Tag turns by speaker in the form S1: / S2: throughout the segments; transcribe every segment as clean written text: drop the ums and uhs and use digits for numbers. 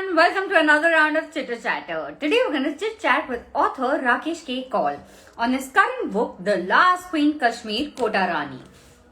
S1: everyone, welcome to another round of Chitter Chatter. Today we're going to chit chat with author Rakesh Kaul on his current book, The Last Queen Kashmir, Kota Rani.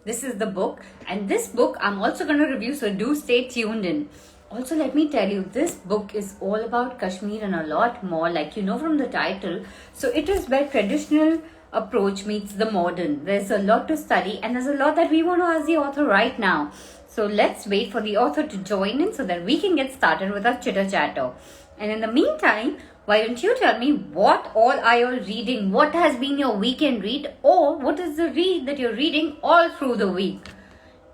S1: This is the book, and this book I'm also going to review, so do stay tuned in. Also, let me tell you, this book is all about Kashmir and a lot more, like you know from the title. So it is where traditional approach meets the modern. There's a lot to study, and there's a lot that we want to ask the author right now. So let's wait for the author to join in so that we can get started with our chitter chatter. And in the meantime, why don't you tell me what all are you reading? What has been your weekend read? Or what is the read that you're reading all through the week?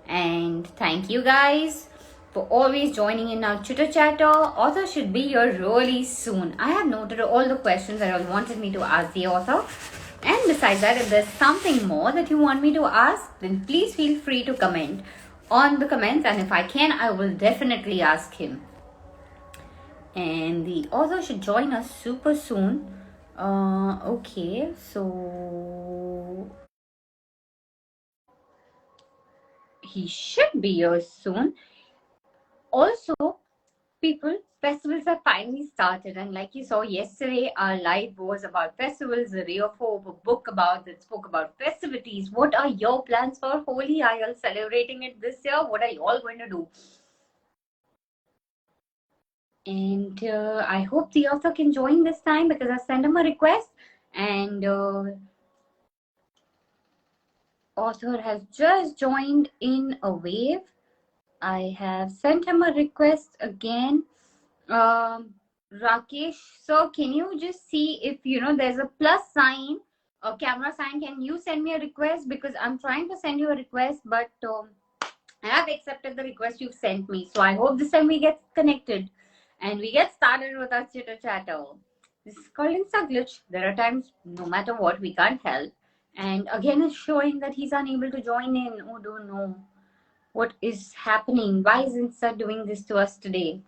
S1: And thank you guys for always joining in our chitter chatter. Author should be here really soon. I have noted all the questions that you wanted me to ask the author. And besides that, if there's something more that you want me to ask, then please feel free to comment on the comments, and if I can, I will definitely ask him. And the author should join us super soon. Okay, so he should be here soon. Also, people, festivals have finally started, and like you saw yesterday, our live was about festivals. The Ray of Hope, a book that spoke about festivities. What are your plans for Holi? Are you all celebrating it this year? What are you all going to do? And I hope the author can join this time because I sent him a request, and author has just joined in a wave. I have sent him a request again. Rakesh, sir, can you just see if there's a plus sign, a camera sign? Can you send me a request, because I'm trying to send you a request, but I have accepted the request you've sent me. So I hope this time we get connected and we get started with our chitter chatter. This is called Insta glitch. There are times, no matter what, we can't help. And again, it's showing that he's unable to join in. Oh, don't know what is happening. Why is Insta doing this to us today?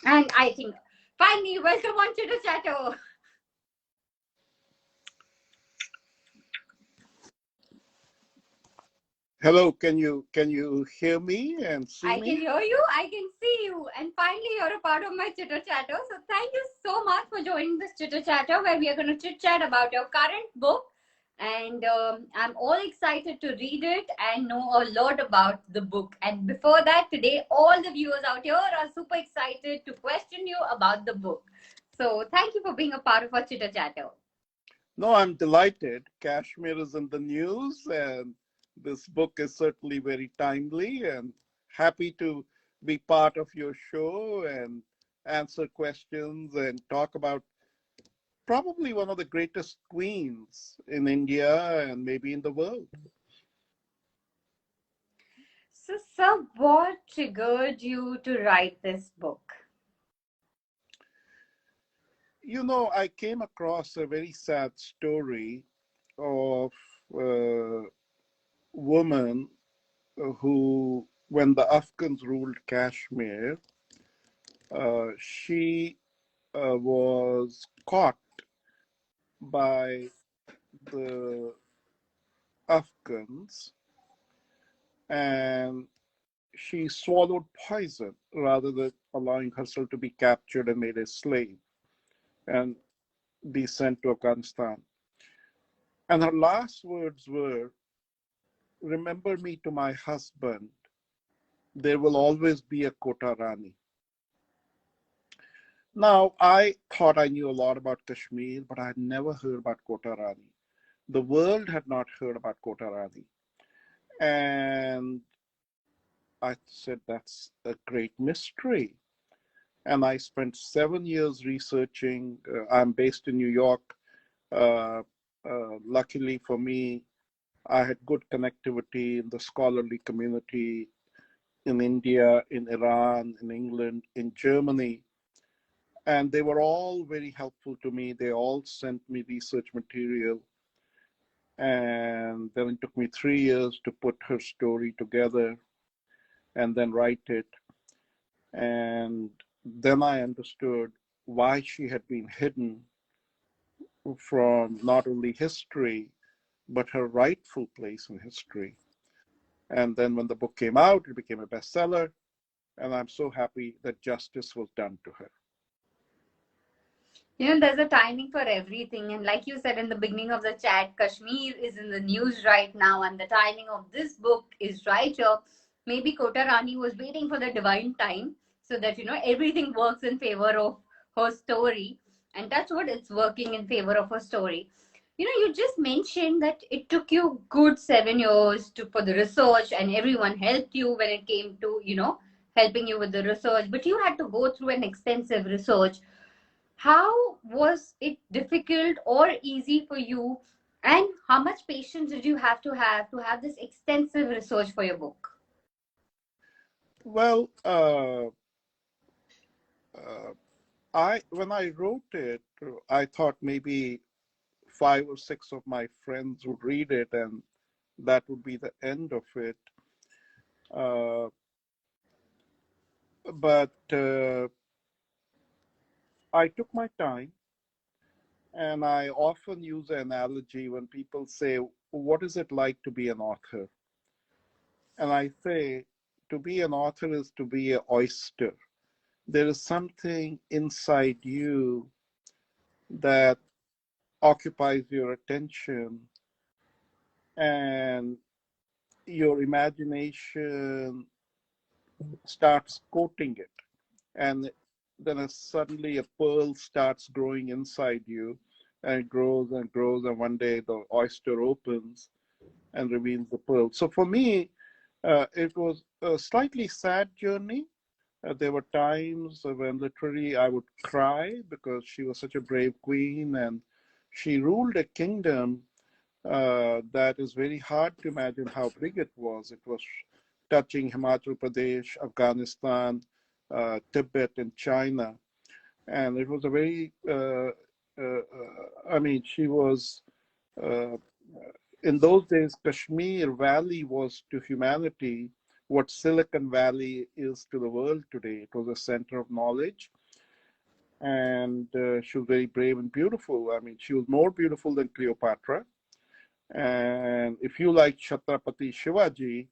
S1: And I think finally, welcome on Chitter Chatter.
S2: Hello, can you hear me and see me?
S1: I can hear you, I can see you, and finally you're a part of my Chitter Chatter. So thank you so much for joining this Chitter Chatter, where we are going to chit chat about your current book. And I'm all excited to read it and know a lot about the book. And before that, today all the viewers out here are super excited to question you about the book. So thank you for being a part of our Chitter Chatter.
S2: No, I'm delighted. Kashmir is in the news, and this book is certainly very timely, and happy to be part of your show and answer questions and talk about probably one of the greatest queens in India and maybe in the world.
S1: So, sir, what triggered you to write this book?
S2: You know, I came across a very sad story of a woman who, when the Afghans ruled Kashmir, she was caught by the Afghans, and she swallowed poison rather than allowing herself to be captured and made a slave and be sent to Afghanistan. And her last words were, "Remember me to my husband. There will always be a Kota Rani." Now, I thought I knew a lot about Kashmir, but I had never heard about Kota Rani. The world had not heard about Kota Rani. And I said, that's a great mystery. And I spent 7 years researching. I'm based in New York. Luckily for me, I had good connectivity in the scholarly community in India, in Iran, in England, in Germany. And they were all very helpful to me. They all sent me research material. And then it took me 3 years to put her story together and then write it. And then I understood why she had been hidden from not only history, but her rightful place in history. And then when the book came out, it became a bestseller. And I'm so happy that justice was done to her.
S1: You know, there's a timing for everything. And like you said in the beginning of the chat, Kashmir is in the news right now, and the timing of this book is right here. Maybe Kota Rani was waiting for the divine time so that, everything works in favor of her story. And that's what it's working in favor of her story. You just mentioned that it took you good 7 years for the research, and everyone helped you when it came to, helping you with the research. But you had to go through an extensive research. How was it difficult or easy for you? And how much patience did you have to have this extensive research for your book?
S2: Well, when I wrote it, I thought maybe 5 or 6 of my friends would read it, and that would be the end of it. Uh, but I took my time, and I often use an analogy when people say, "What is it like to be an author?" And I say, to be an author is to be an oyster. There is something inside you that occupies your attention, and your imagination starts coating it. And then suddenly a pearl starts growing inside you, and it grows and grows. And one day the oyster opens and reveals the pearl. So for me, it was a slightly sad journey. There were times when literally I would cry because she was such a brave queen, and she ruled a kingdom that is very hard to imagine how big it was. It was touching Himachal Pradesh, Afghanistan, Tibet, and China. And it was a very, I mean, she was, uh, in those days, Kashmir Valley was to humanity what Silicon Valley is to the world today. It was a center of knowledge. And she was very brave and beautiful. I mean, she was more beautiful than Cleopatra. And if you like Chhatrapati Shivaji,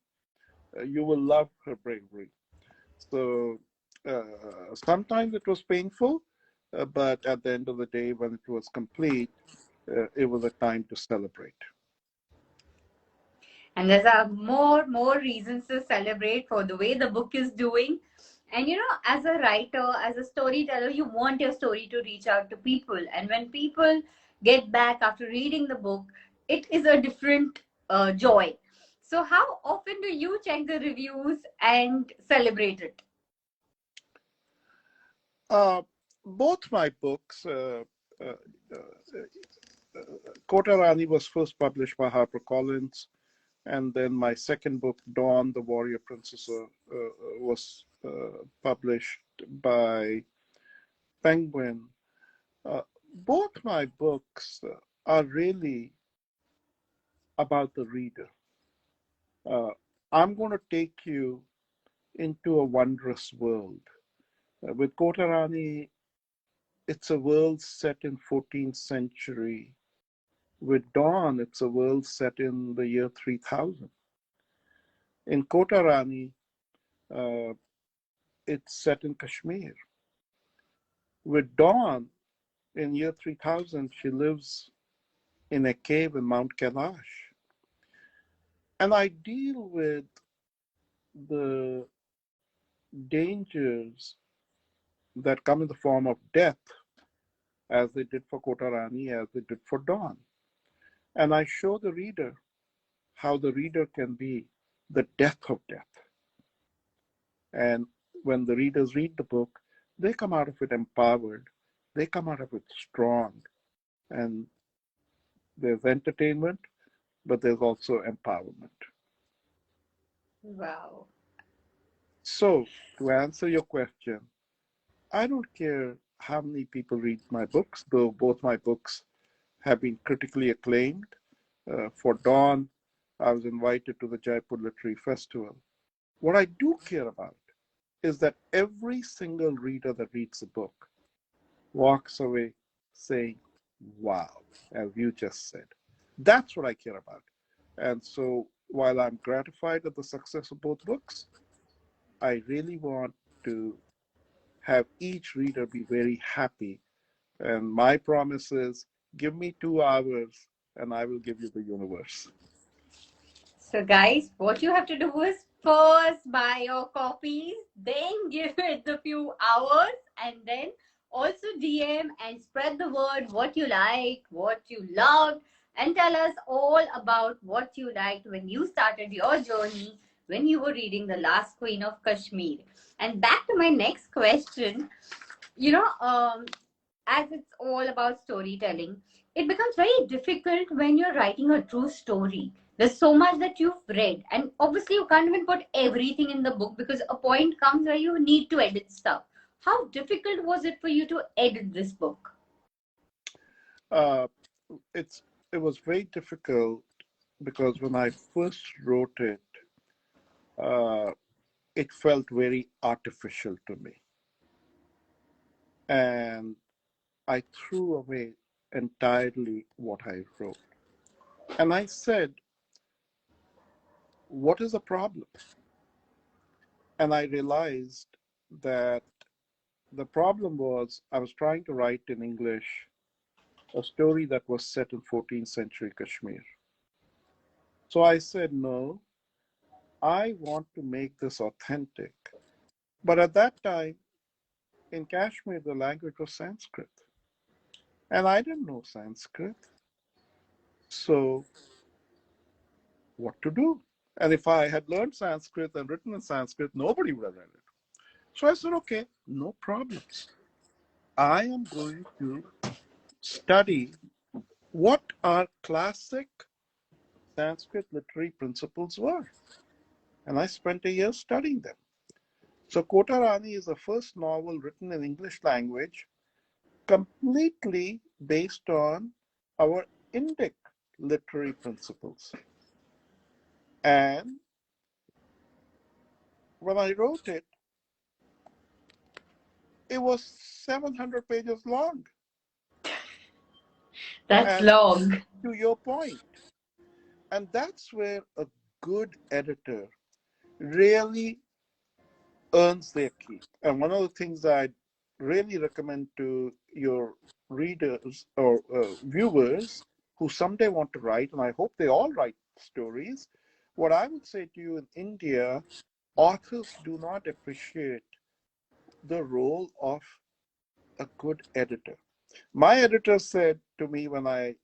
S2: you will love her bravery. So sometimes it was painful, but at the end of the day, when it was complete, it was a time to celebrate.
S1: And there's a more reasons to celebrate for the way the book is doing. And as a writer, as a storyteller, you want your story to reach out to people. And when people get back after reading the book, it is a different joy. So how often do you check the reviews and celebrate it?
S2: Uh, both my books, Kota Rani was first published by HarperCollins, and then my second book, Dawn, the Warrior Princess, was published by Penguin. Both my books are really about the reader. Uh, I'm going to take you into a wondrous world. With Kota Rani, it's a world set in 14th century. With Dawn, it's a world set in the year 3000. In Kota Rani, uh, it's set in Kashmir. With Dawn, in year 3000, she lives in a cave in Mount Kailash. And I deal with the dangers that come in the form of death, as they did for Kota Rani, as they did for Dawn. And I show the reader how the reader can be the death of death. And when the readers read the book, they come out of it empowered, they come out of it strong. And there's entertainment, but there's also empowerment.
S1: Wow.
S2: So, to answer your question, I don't care how many people read my books, though both my books have been critically acclaimed. For Dawn, I was invited to the Jaipur Literary Festival. What I do care about is that every single reader that reads the book walks away saying, wow, as you just said. That's what I care about. And so while I'm gratified at the success of both books, I really want to have each reader be very happy. And my promise is give me 2 hours and I will give you the universe.
S1: So, guys, what you have to do is first buy your copies, then give it the few hours, and then also DM and spread the word what you liked, what you loved, and tell us all about what you liked when you started your journey when you were reading The Last Queen of Kashmir. And back to my next question, you know, as it's all about storytelling, it becomes very difficult when you're writing a true story. There's so much that you've read, and obviously, you can't even put everything in the book because a point comes where you need to edit stuff. How difficult was it for you to edit this book?
S2: Uh, it was very difficult because when I first wrote it, uh, it felt very artificial to me, and I threw away entirely what I wrote. And I said, "What is the problem?" And I realized that the problem was I was trying to write in English a story that was set in 14th century Kashmir. So I said, no, I want to make this authentic. But at that time, in Kashmir, the language was Sanskrit. And I didn't know Sanskrit. So what to do? And if I had learned Sanskrit and written in Sanskrit, nobody would have read it. So I said, okay, no problems. I am going to study what our classic Sanskrit literary principles were. And I spent a year studying them. So Kota Rani is the first novel written in English language completely based on our Indic literary principles. And when I wrote it, it was 700 pages long.
S1: That's
S2: And
S1: long.
S2: to your point, and that's where a good editor really earns their keep. And one of the things I really recommend to your readers or viewers who someday want to write, and I hope they all write stories, what I would say to you in India, authors do not appreciate the role of a good editor. My editor said to me when I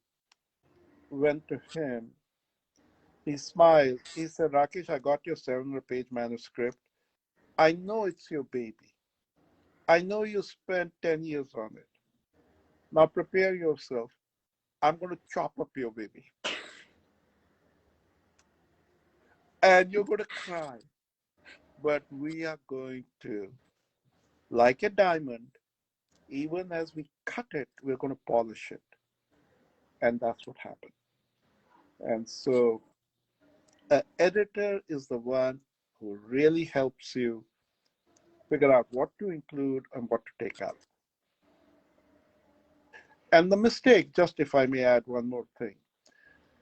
S2: went to him, he smiled. He said, Rakesh, I got your 700-page manuscript. I know it's your baby. I know you spent 10 years on it. Now prepare yourself. I'm going to chop up your baby. And you're going to cry. But we are going to, like a diamond, even as we cut it, we're going to polish it. And that's what happened. And so an editor is the one who really helps you figure out what to include and what to take out. And the mistake, just if I may add one more thing,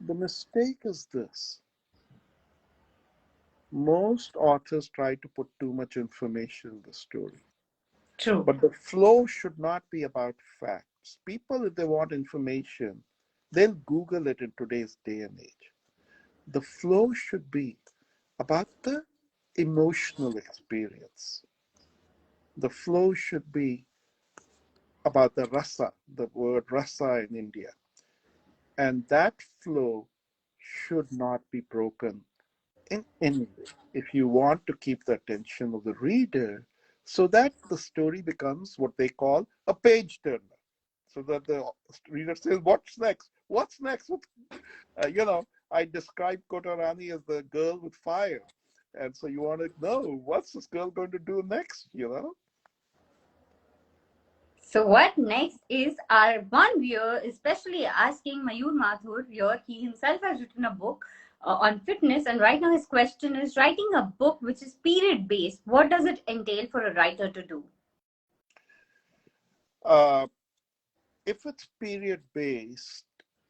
S2: the mistake is this. Most authors try to put too much information in the story.
S1: True.
S2: But the flow should not be about facts. People, if they want information, they'll Google it in today's day and age. The flow should be about the emotional experience. The flow should be about the rasa, the word rasa in India. And that flow should not be broken in any way if you want to keep the attention of the reader so that the story becomes what they call a page turner. So that the reader says, what's next? What's next? I described Kota Rani as the girl with fire. And so you want to know, what's this girl going to do next?
S1: So what next is our one viewer, especially asking Mayur Mathur here. He himself has written a book on fitness, and right now his question is writing a book which is period based. What does it entail for a writer to do?
S2: Uh, if it's period based,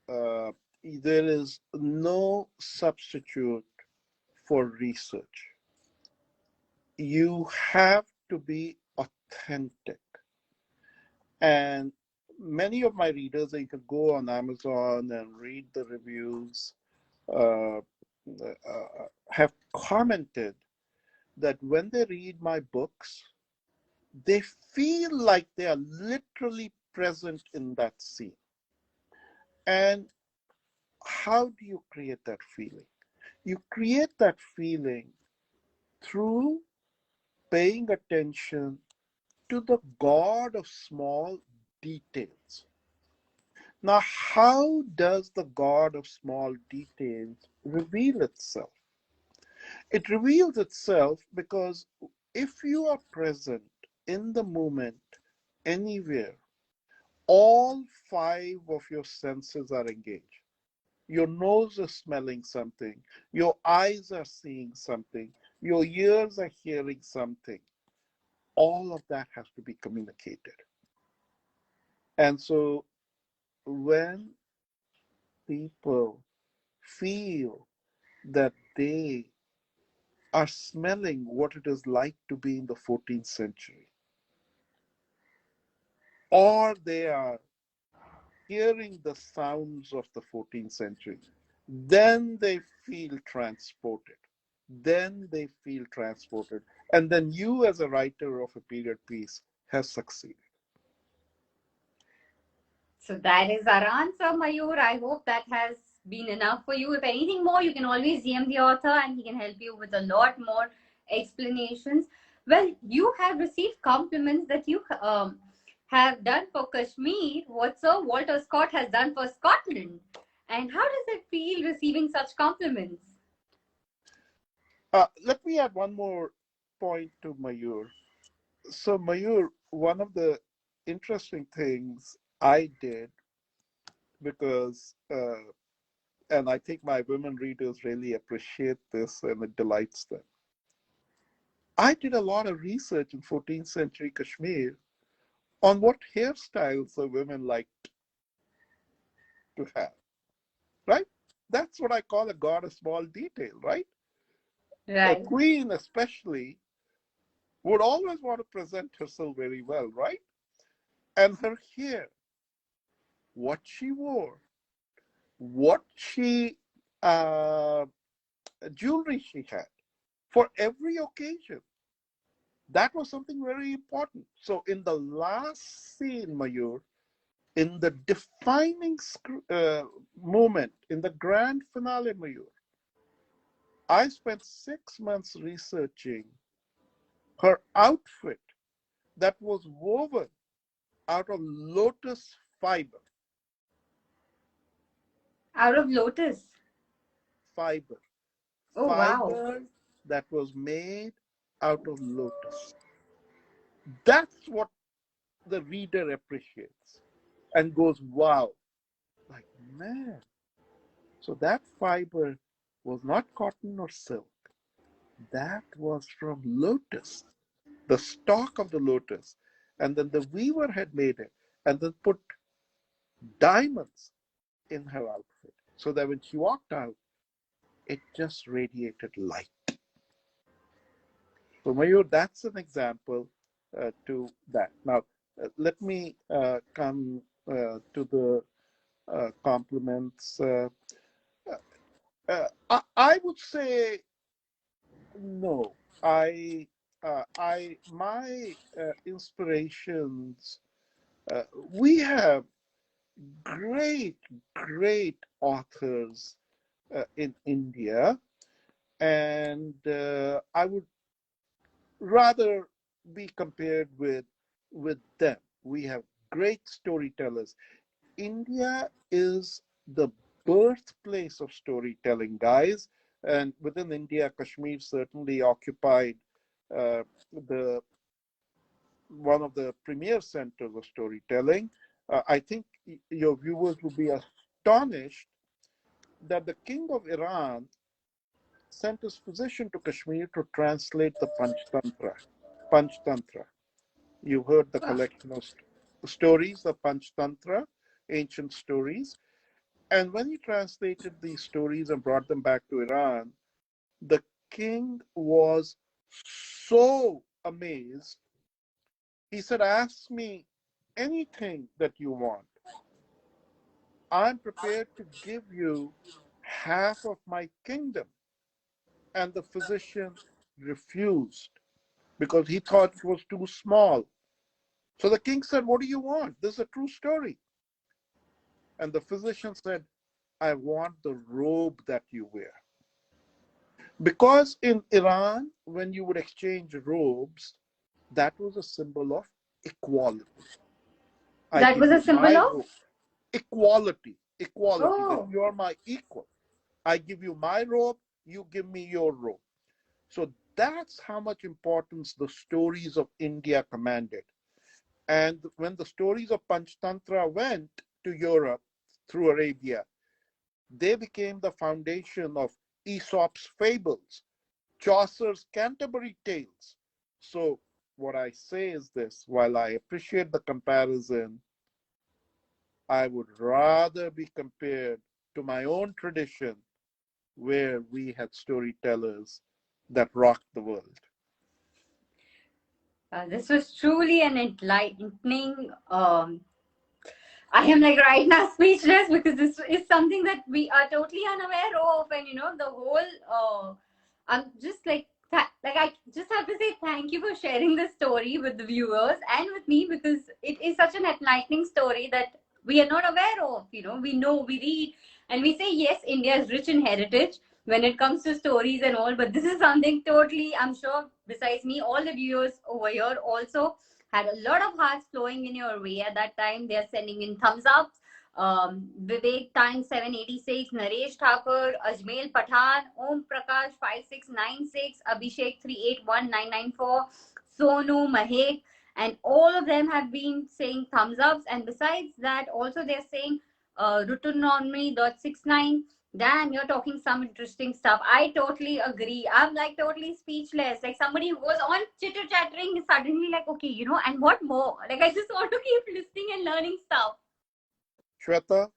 S2: there is no substitute for research. You have to be authentic. And many of my readers, you can go on Amazon and read the reviews, uh, have commented that when they read my books, they feel like they are literally present in that scene. And how do you create that feeling? You create that feeling through paying attention to the God of small details. Now, how does the God of small details reveal itself? It reveals itself because if you are present in the moment, anywhere, all five of your senses are engaged. Your nose is smelling something, your eyes are seeing something, your ears are hearing something. All of that has to be communicated. And so when people feel that they are smelling what it is like to be in the 14th century, or they are hearing the sounds of the 14th century, then they feel transported. Then they feel transported. And then you, as a writer of a period piece, have succeeded.
S1: So that is our answer, Mayur. I hope that has been enough for you. If anything more, you can always DM the author and he can help you with a lot more explanations. Well, you have received compliments that you have done for Kashmir what Sir Walter Scott has done for Scotland. And how does it feel receiving such compliments?
S2: Let me add one more point to Mayur. So, Mayur, one of the interesting things I did, because and I think my women readers really appreciate this and it delights them. I did a lot of research in 14th century Kashmir on what hairstyles the women liked to have, right? That's what I call a god of small detail, right? A
S1: Right.
S2: queen, especially, would always want to present herself very well, right? And her hair, what she wore, what she, uh, jewelry she had for every occasion. That was something very important. So, in the last scene, Mayur, in the defining moment, in the grand finale, Mayur, I spent 6 months researching her outfit that was woven out of lotus fiber.
S1: Out of lotus.
S2: Fiber.
S1: Oh, wow.
S2: Fiber that was made out of lotus. That's what the reader appreciates and goes, wow, like, man. So that fiber was not cotton or silk. That was from lotus, the stalk of the lotus. And then the weaver had made it and then put diamonds in her outfit so that when she walked out, it just radiated light. So, Mayur, that's an example to that. Now, let me come to the compliments. I would say no. My inspirations. We have great, great authors in India, and I would rather be compared with them. We have great storytellers. India is the birthplace of storytelling, guys. And within India, Kashmir certainly occupied uh, the one of the premier centers of storytelling. I think your viewers will be astonished that the king of Iran sent his physician to Kashmir to translate the Panchtantra. Panchtantra. You heard the
S1: Wow.
S2: collection of stories, the Panchtantra, ancient stories. And when he translated these stories and brought them back to Iran, the king was so amazed. He said, ask me anything that you want. I'm prepared to give you half of my kingdom. And the physician refused because he thought it was too small. So the king said, what do you want? This is a true story. And the physician said, I want the robe that you wear. Because in Iran, when you would exchange robes, that was a symbol of equality. I
S1: That
S2: give
S1: was a
S2: you
S1: symbol
S2: my
S1: of?
S2: robe. Equality, that
S1: Oh,
S2: you are my equal. I give you my robe, you give me your robe. So that's how much importance the stories of India commanded. And when the stories of Panchtantra went to Europe through Arabia, they became the foundation of Aesop's fables, Chaucer's Canterbury Tales. So, what I say is this: while I appreciate the comparison, I would rather be compared to my own tradition where we had storytellers that rocked the world.
S1: this was truly an enlightening I am like right now speechless because this is something that we are totally unaware of, and the whole. I'm just like I just have to say thank you for sharing this story with the viewers and with me, because it is such an enlightening story that we are not aware of. We know, we read, and we say yes, India is rich in heritage when it comes to stories and all, but this is something totally. I'm sure besides me, all the viewers over here also had a lot of hearts flowing in your way at that time. They're sending in thumbs ups. Vivek Time 786, Naresh Thakur, Ajmail Pathan, Om Prakash 5696, Abhishek 381994, Sonu Mahek, and all of them have been saying thumbs ups. And besides that, also they're saying Rutunomy.69. Damn, you're talking some interesting stuff. I totally agree. I'm like totally speechless. Like somebody who was on chitter chattering is suddenly like, okay, and what more? Like I just want to keep listening and learning stuff.
S2: Shweta,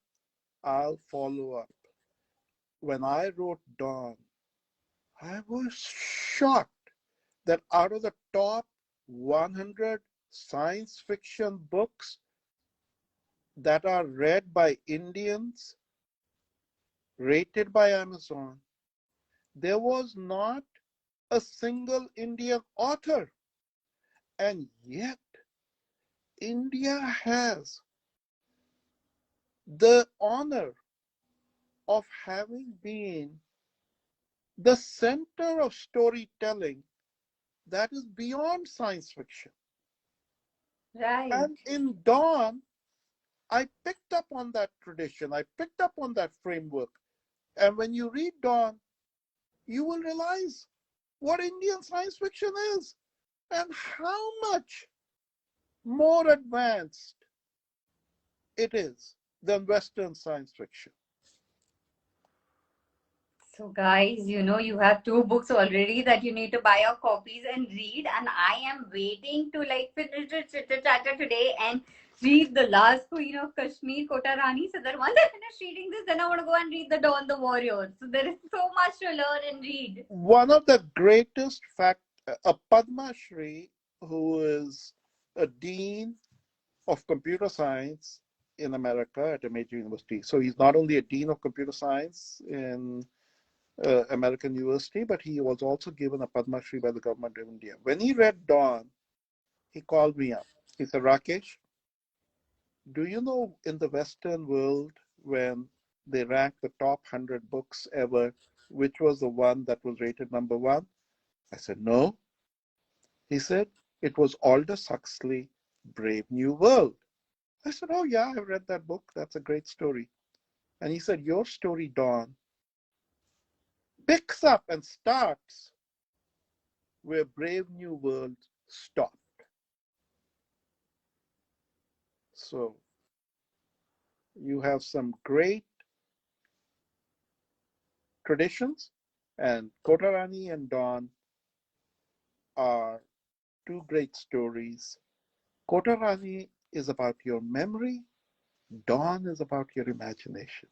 S2: I'll follow up. When I wrote Dawn, I was shocked that out of the top 100 science fiction books that are read by Indians, rated by Amazon, there was not a single Indian author. And yet, India has the honor of having been the center of storytelling that is beyond science fiction.
S1: Right.
S2: And in Dawn, I picked up on that tradition, I picked up on that framework. And when you read Dawn, you will realize what Indian science fiction is and how much more advanced it is than Western science fiction.
S1: So, guys, you have two books already that you need to buy your copies and read. And I am waiting to like finish the chitter chatter today and read The Last Queen of Kashmir, Kota Rani. So that once I finish reading this, then I want to go and read The Dawn the Warrior. So there is so much to learn and read.
S2: One of the greatest a Padmashree, who is a dean of computer science in America at a major university. So he's not only a dean of computer science in American university, but he was also given a Padma Shri by the government of India. When he read Dawn, he called me up. He said, Rakesh, do you know in the Western world, when they rank the top 100 books ever, which was the one that was rated number one? I said, no. He said, it was Aldous Huxley, Brave New World. I said, oh, yeah, I've read that book. That's a great story. And he said, your story, Dawn, picks up and starts where Brave New World stopped. So you have some great traditions, and Kotarani and Dawn are two great stories. Kotarani is about your memory, Dawn is about your imagination.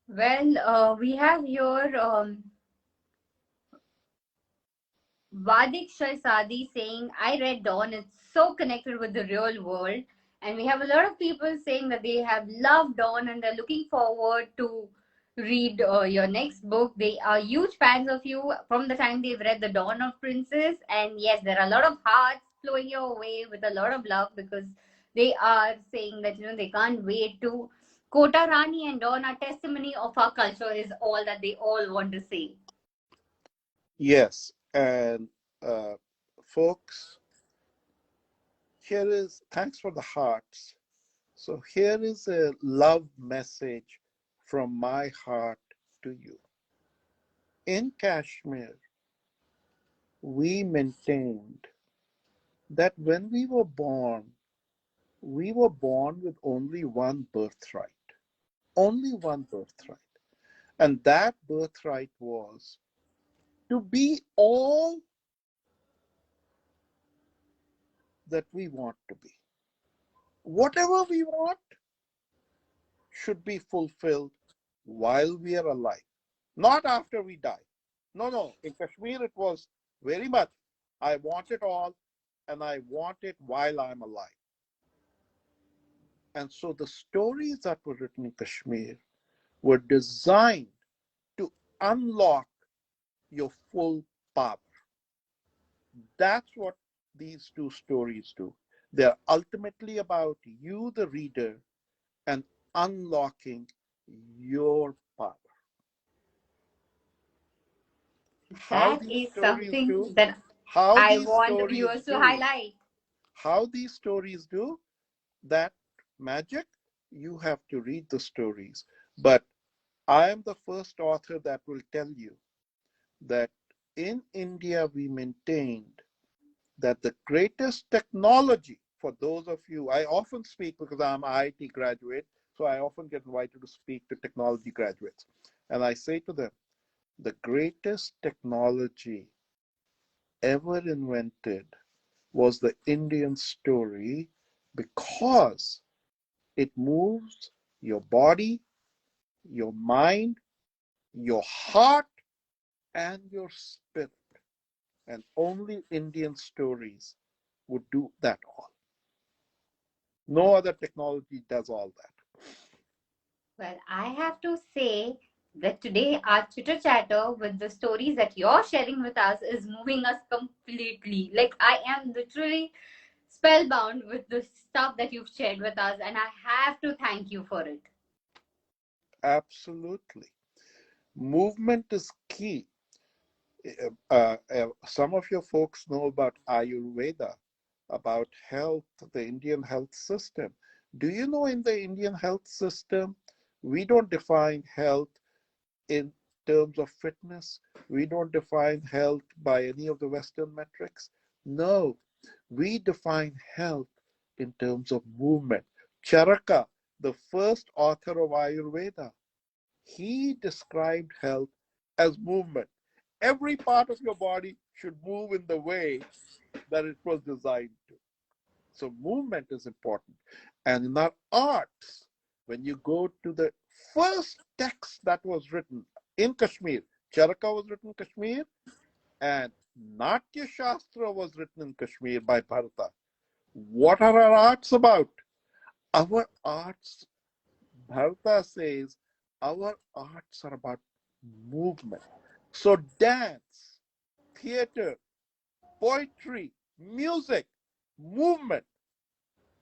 S1: Well, we have your Vadik Shaisadi saying, I read Dawn, it's so connected with the real world. And we have a lot of people saying that they have loved Dawn and they're looking forward to read your next book. They are huge fans of you from the time they've read The Dawn of Princess. And yes, there are a lot of hearts flowing your way with a lot of love because they are saying that, they can't wait to. Kota Rani and Dawn are testimony of our culture, is all that they all want to say.
S2: Yes, and uh, folks, here is thanks for the hearts. So here is a love message from my heart to you. In Kashmir, we maintained that when we were born with only one birthright. Only one birthright. And that birthright was to be all that we want to be. Whatever we want should be fulfilled while we are alive, not after we die. No, no. In Kashmir, it was very much, I want it all and I want it while I'm alive. And so the stories that were written in Kashmir were designed to unlock your full power. That's what these two stories do. They're ultimately about you, the reader, and unlocking your power. How
S1: That
S2: these
S1: is
S2: stories
S1: something
S2: do,
S1: that
S2: how
S1: I
S2: these
S1: want the
S2: stories
S1: viewers to
S2: do,
S1: highlight.
S2: how these stories do that magic, you have to read the stories. But I am the first author that will tell you that in India we maintained that the greatest technology for those of you, I often speak because I'm an IIT graduate, so I often get invited to speak to technology graduates. And I say to them, the greatest technology ever invented was the Indian story because it moves your body, your mind, your heart, and your spirit. And only Indian stories would do that all. No other technology does all that.
S1: Well, I have to say that today our chitter chatter with the stories that you're sharing with us is moving us completely. Like, I am literally spellbound with the stuff that you've shared with us, and I have to thank you for it.
S2: Absolutely. Movement is key. Some of your folks know about Ayurveda, about health, the Indian health system. Do you know in the Indian health system, we don't define health in terms of fitness? We don't define health by any of the Western metrics. No, we define health in terms of movement. Charaka, the first author of Ayurveda, he described health as movement. Every part of your body should move in the way that it was designed to. So movement is important. And in our arts, when you go to the first text that was written in Kashmir, Charaka was written in Kashmir, and Natya Shastra was written in Kashmir by Bharata. What are our arts about? Our arts, Bharata says, our arts are about movement. So dance, theater, poetry, music, movement.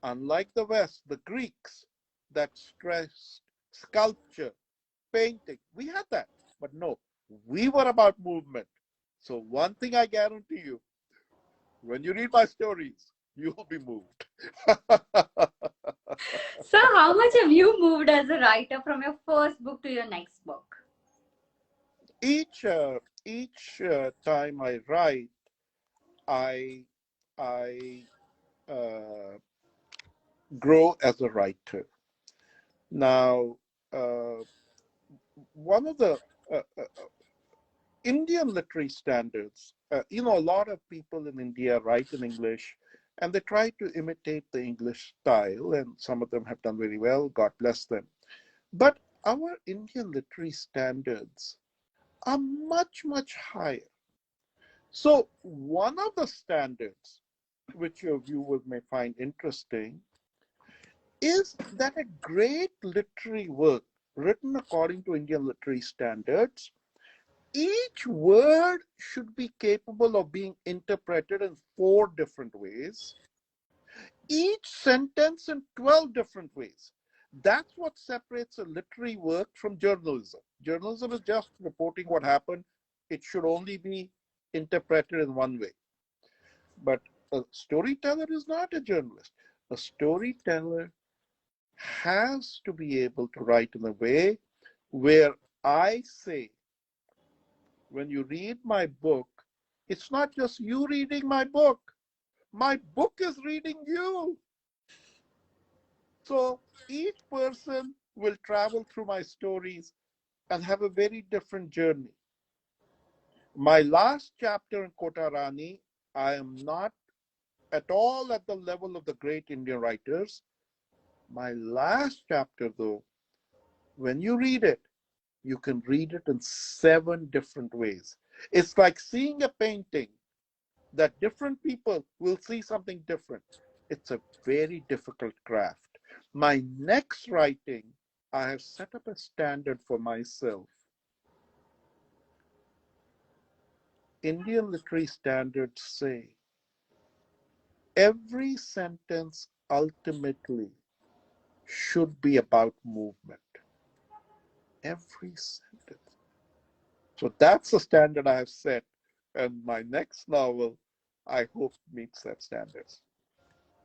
S2: Unlike the West, the Greeks that stressed sculpture, painting, we had that. But no, we were about movement. So one thing I guarantee you, when you read my stories, you will be moved.
S1: So, how much have you moved as a writer from your first book to your next book?
S2: Each time I write, I I grow as a writer. Now, uh, one of the Indian literary standards, a lot of people in India write in English and they try to imitate the English style, and some of them have done very well, God bless them. But our Indian literary standards are much, much higher. So, one of the standards which your viewers may find interesting is that a great literary work written according to Indian literary standards, each word should be capable of being interpreted in 4 different ways, each sentence in 12 different ways. That's what separates a literary work from journalism. Journalism is just reporting what happened, it should only be interpreted in one way. But a storyteller is not a journalist. A storyteller has to be able to write in a way where I say, when you read my book, it's not just you reading my book is reading you. So each person will travel through my stories and have a very different journey. My last chapter in Kota Rani, I am not at all at the level of the great Indian writers. My last chapter, though, when you read it, you can read it in 7 different ways. It's like seeing a painting that different people will see something different. It's a very difficult craft. My next writing, I have set up a standard for myself. Indian literary standards say every sentence ultimately should be about movement. Every sentence. So that's the standard I have set. And my next novel, I hope, meets that standards.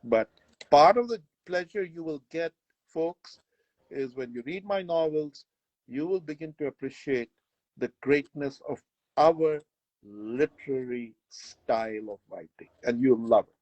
S2: But part of the pleasure you will get, folks, is when you read my novels, you will begin to appreciate the greatness of our literary style of writing, and you'll love it.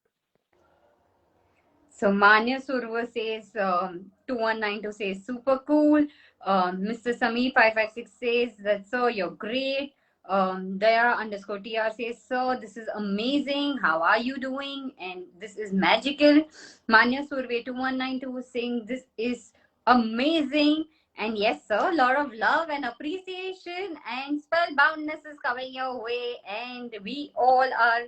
S1: So Manya Surva says 2192 says super cool. Mr. Sameer 556 says that sir you're great. Daya underscore TR says sir this is amazing. How are you doing? And this is magical. Manya Surve 2192 is saying this is amazing. And yes sir, a lot of love and appreciation and spellboundness is coming your way. And we all are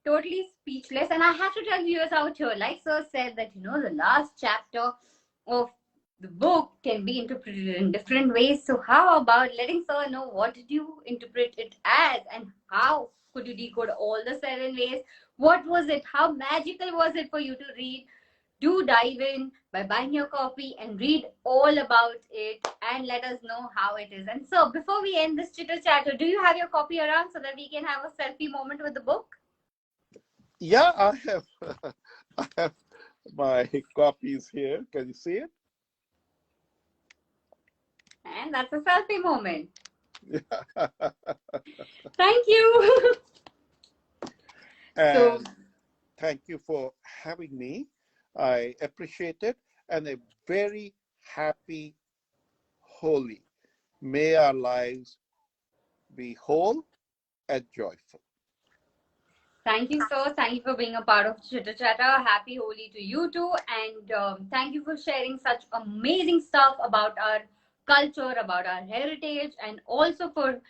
S1: totally speechless. And I have to tell viewers out here, like Sir said, that the last chapter of the book can be interpreted in different ways. So how about letting Sir know what did you interpret it as, and how could you decode all the 7 ways? What was it? How magical was it for you to read? Do dive in by buying your copy and read all about it and let us know how it is. And so before we end this chitter chatter, do you have your copy around so that we can have a selfie moment with the book?
S2: Yeah, I have, I have my copies here. Can you see it?
S1: And that's a selfie moment. Thank you.
S2: And thank you for having me. I appreciate it. And a very happy Holi. May our lives be whole and joyful.
S1: Thank you, sir. Thank you for being a part of Chitter Chatter. Happy Holi to you too. And thank you for sharing such amazing stuff about our culture, about our heritage, and also for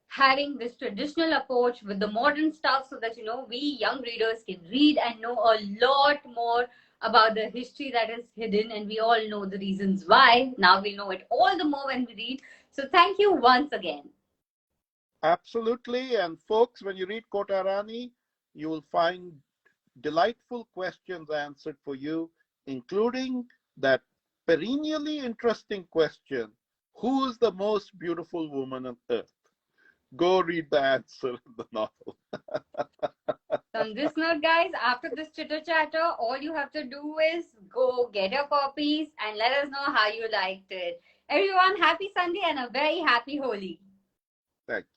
S1: having this traditional approach with the modern stuff so that, we young readers can read and know a lot more about the history that is hidden. And we all know the reasons why. Now we know it all the more when we read. So thank you once again.
S2: Absolutely. And folks, when you read Kota Rani, you will find delightful questions answered for you, including that perennially interesting question, who is the most beautiful woman on earth? Go read the answer in the novel.
S1: On this note, guys, after this chitter chatter, all you have to do is go get your copies and let us know how you liked it. Everyone, happy Sunday and a very happy Holi.
S2: Thank you.